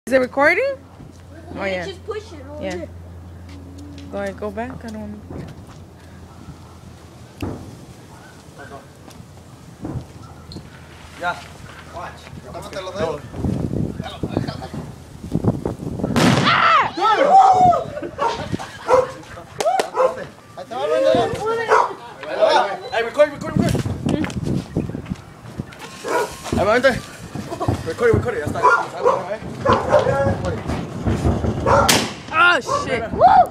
Is it recording? Oh Yeah, yeah. just push it over Yeah. here. Go ahead, go back. I don't. Ya, watch. Tómatelo de él. Ahí te va a vender. Hey, record. Ahí va, vente. Record, ya está. Oh shit! Woo!